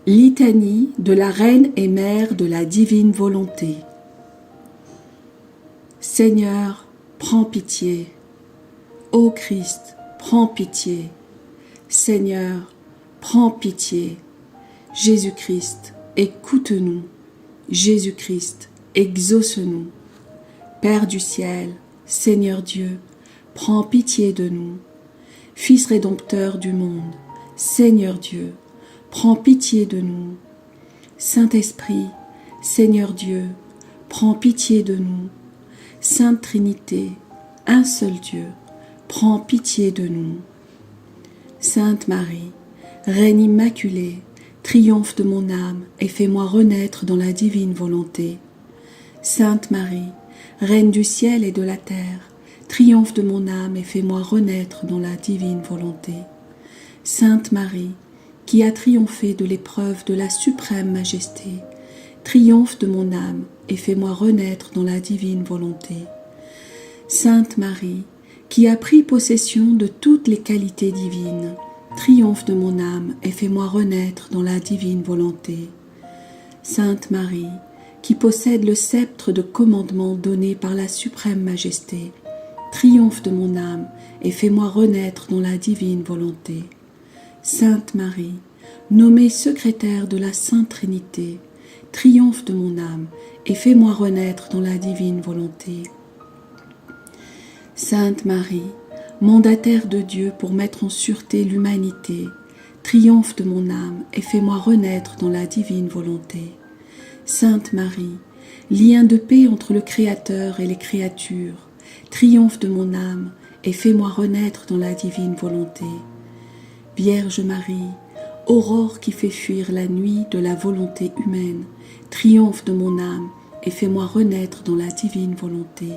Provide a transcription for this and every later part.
Litanie de la Reine et Mère de la Divine Volonté. Seigneur, prends pitié. Ô Christ, prends pitié. Seigneur, prends pitié. Jésus-Christ, écoute-nous. Jésus-Christ, exauce-nous. Père du ciel, Seigneur Dieu, prends pitié de nous. Fils rédempteur du monde, Seigneur Dieu, prends pitié de nous. Saint-Esprit, Seigneur Dieu, prends pitié de nous. Sainte Trinité, un seul Dieu, prends pitié de nous. Sainte Marie, Reine immaculée, triomphe de mon âme et fais-moi renaître dans la divine volonté. Sainte Marie, Reine du ciel et de la terre, triomphe de mon âme et fais-moi renaître dans la divine volonté. Sainte Marie, qui a triomphé de l'épreuve de la suprême majesté, triomphe de mon âme et fais-moi renaître dans la divine volonté. Sainte Marie, qui a pris possession de toutes les qualités divines, triomphe de mon âme et fais-moi renaître dans la divine volonté. Sainte Marie, qui possède le sceptre de commandement donné par la suprême majesté, triomphe de mon âme et fais-moi renaître dans la divine volonté. Sainte Marie, nommée secrétaire de la Sainte Trinité, triomphe de mon âme et fais-moi renaître dans la divine volonté. Sainte Marie, mandataire de Dieu pour mettre en sûreté l'humanité, triomphe de mon âme et fais-moi renaître dans la divine volonté. Sainte Marie, lien de paix entre le Créateur et les créatures, triomphe de mon âme et fais-moi renaître dans la divine volonté. Vierge Marie, aurore qui fait fuir la nuit de la volonté humaine, triomphe de mon âme et fais-moi renaître dans la divine volonté.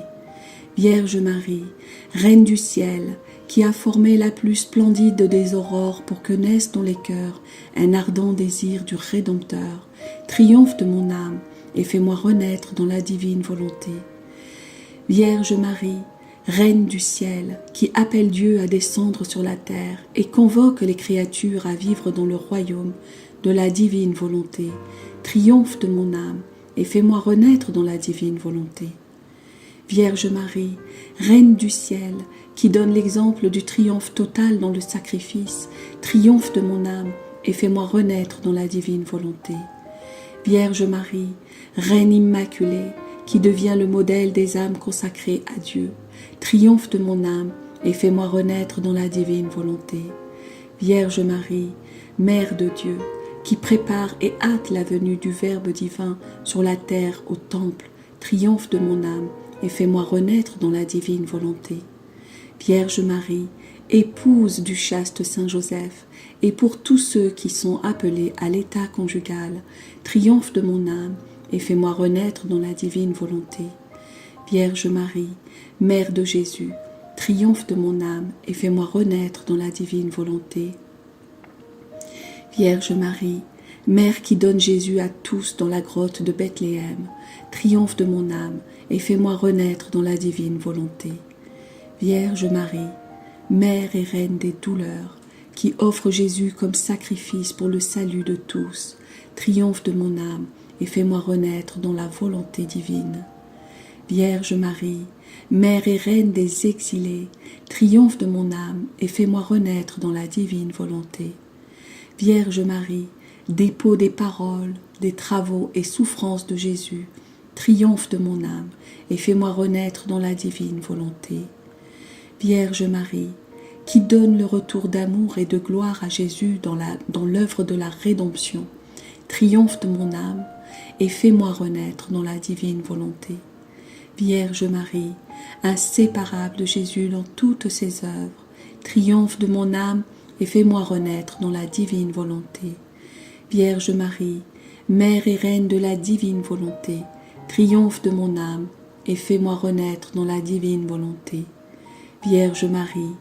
Vierge Marie, Reine du ciel, qui a formé la plus splendide des aurores pour que naisse dans les cœurs un ardent désir du Rédempteur, triomphe de mon âme et fais-moi renaître dans la divine volonté. Vierge Marie, Reine du ciel, qui appelle Dieu à descendre sur la terre et convoque les créatures à vivre dans le royaume de la divine volonté, triomphe de mon âme et fais-moi renaître dans la divine volonté. Vierge Marie, Reine du ciel, qui donne l'exemple du triomphe total dans le sacrifice, triomphe de mon âme et fais-moi renaître dans la divine volonté. Vierge Marie, Reine immaculée, qui devient le modèle des âmes consacrées à Dieu, triomphe de mon âme et fais-moi renaître dans la divine volonté. Vierge Marie, Mère de Dieu, qui prépare et hâte la venue du Verbe divin sur la terre au temple, triomphe de mon âme et fais-moi renaître dans la divine volonté. Vierge Marie, épouse du chaste Saint Joseph, et pour tous ceux qui sont appelés à l'état conjugal, triomphe de mon âme et fais-moi renaître dans la divine volonté. Vierge Marie, Mère de Jésus, triomphe de mon âme et fais-moi renaître dans la divine volonté. Vierge Marie, Mère qui donne Jésus à tous dans la grotte de Bethléem, triomphe de mon âme et fais-moi renaître dans la divine volonté. Vierge Marie, Mère et Reine des douleurs, qui offre Jésus comme sacrifice pour le salut de tous, triomphe de mon âme et fais-moi renaître dans la volonté divine. Vierge Marie, Mère et Reine des exilés, triomphe de mon âme et fais-moi renaître dans la divine volonté. Vierge Marie, dépôt des paroles, des travaux et souffrances de Jésus, triomphe de mon âme et fais-moi renaître dans la divine volonté. Vierge Marie, qui donne le retour d'amour et de gloire à Jésus dans l'œuvre de la rédemption, triomphe de mon âme et fais-moi renaître dans la divine volonté. Vierge Marie, inséparable de Jésus dans toutes ses œuvres, triomphe de mon âme et fais-moi renaître dans la divine volonté. Vierge Marie, Mère et Reine de la divine volonté, triomphe de mon âme et fais-moi renaître dans la divine volonté. Vierge Marie,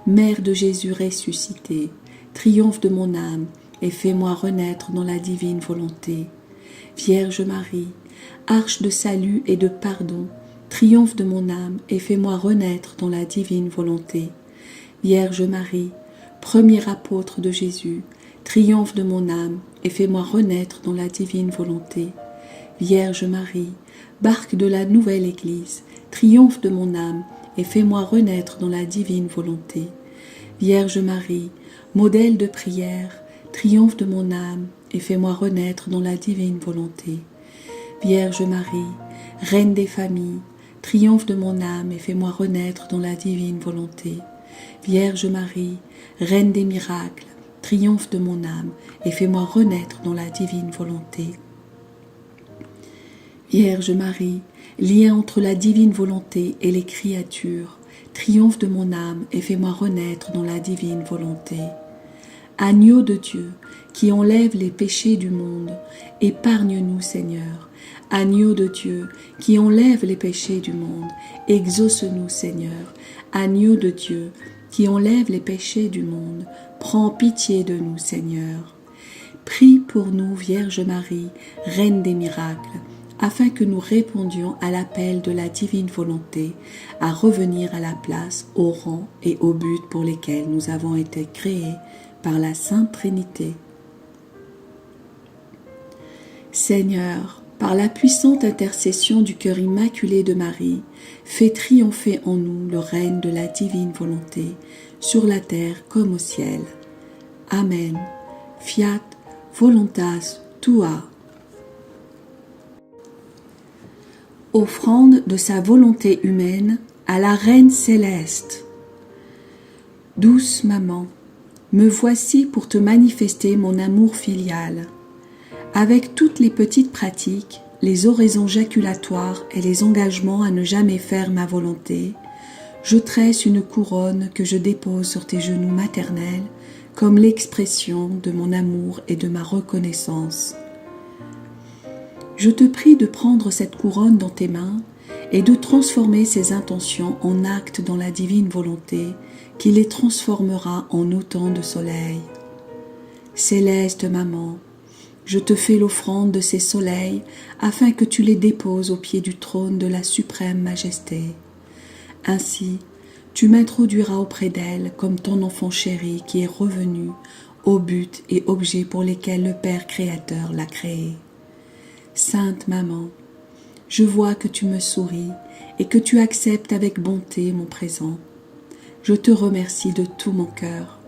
Mère de Jésus ressuscité, triomphe de mon âme et fais-moi renaître dans la divine volonté. Vierge Marie, arche de salut et de pardon, triomphe de mon âme et fais-moi renaître dans la divine volonté. Vierge Marie, premier apôtre de Jésus, triomphe de mon âme et fais-moi renaître dans la divine volonté. Vierge Marie, barque de la nouvelle Église, triomphe de mon âme et fais-moi renaître dans la divine volonté. Vierge Marie, modèle de prière, triomphe de mon âme et fais-moi renaître dans la divine volonté. Vierge Marie, reine des familles, triomphe de mon âme et fais-moi renaître dans la divine volonté. Vierge Marie, reine des miracles, triomphe de mon âme et fais-moi renaître dans la divine volonté. Vierge Marie, lien entre la divine volonté et les créatures, triomphe de mon âme et fais-moi renaître dans la divine volonté. Agneau de Dieu, qui enlève les péchés du monde, épargne-nous Seigneur. Agneau de Dieu, qui enlève les péchés du monde, exauce-nous Seigneur. Agneau de Dieu, qui enlève les péchés du monde, prends pitié de nous Seigneur. Prie pour nous Vierge Marie, Reine des miracles, afin que nous répondions à l'appel de la divine volonté, à revenir à la place, au rang et au but pour lesquels nous avons été créés par la Sainte Trinité. Seigneur, par la puissante intercession du cœur immaculé de Marie, fais triompher en nous le règne de la divine volonté, sur la terre comme au ciel. Amen. Fiat voluntas tua. Offrande de sa volonté humaine à la Reine céleste. Douce maman, me voici pour te manifester mon amour filial. Avec toutes les petites pratiques, les oraisons jaculatoires et les engagements à ne jamais faire ma volonté, je tresse une couronne que je dépose sur tes genoux maternels comme l'expression de mon amour et de ma reconnaissance. Je te prie de prendre cette couronne dans tes mains et de transformer ces intentions en actes dans la divine volonté qui les transformera en autant de soleil. Céleste maman, je te fais l'offrande de ces soleils afin que tu les déposes au pied du trône de la suprême majesté. Ainsi, tu m'introduiras auprès d'elle comme ton enfant chéri qui est revenu au but et objet pour lesquels le Père Créateur l'a créé. Sainte Maman, je vois que tu me souris et que tu acceptes avec bonté mon présent. Je te remercie de tout mon cœur.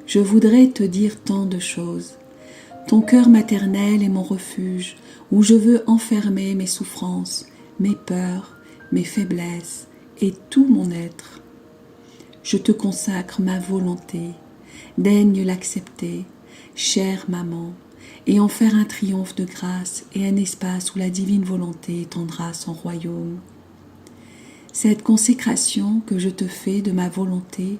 Je voudrais te dire tant de choses. Ton cœur maternel est mon refuge où je veux enfermer mes souffrances, mes peurs, mes faiblesses et tout mon être. Je te consacre ma volonté. Daigne l'accepter, chère maman, et en faire un triomphe de grâce et un espace où la divine volonté étendra son royaume. Cette consécration que je te fais de ma volonté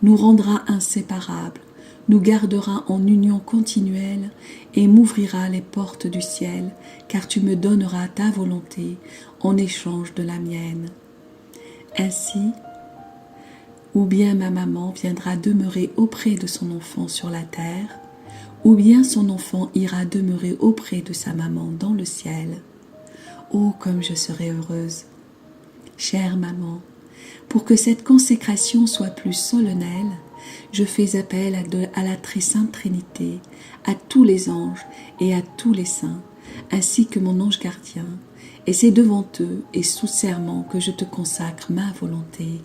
nous rendra inséparables, nous gardera en union continuelle et m'ouvrira les portes du ciel, car tu me donneras ta volonté en échange de la mienne. Ainsi, ou bien ma maman viendra demeurer auprès de son enfant sur la terre, ou bien son enfant ira demeurer auprès de sa maman dans le ciel. Oh, comme je serai heureuse! Chère maman, pour que cette consécration soit plus solennelle, je fais appel à la très sainte Trinité, à tous les anges et à tous les saints, ainsi que mon ange gardien, et c'est devant eux et sous serment que je te consacre ma volonté.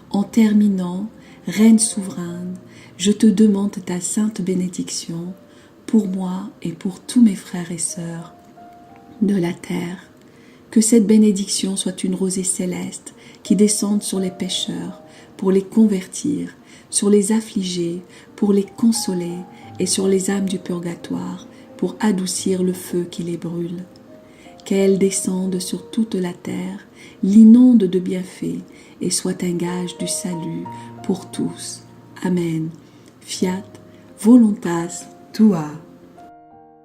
En terminant, Reine souveraine, je te demande ta sainte bénédiction pour moi et pour tous mes frères et sœurs de la terre. Que cette bénédiction soit une rosée céleste qui descende sur les pécheurs pour les convertir, sur les affligés pour les consoler et sur les âmes du purgatoire pour adoucir le feu qui les brûle. Qu'elle descende sur toute la terre, l'inonde de bienfaits et soit un gage du salut pour tous. Amen. Fiat voluntas tua.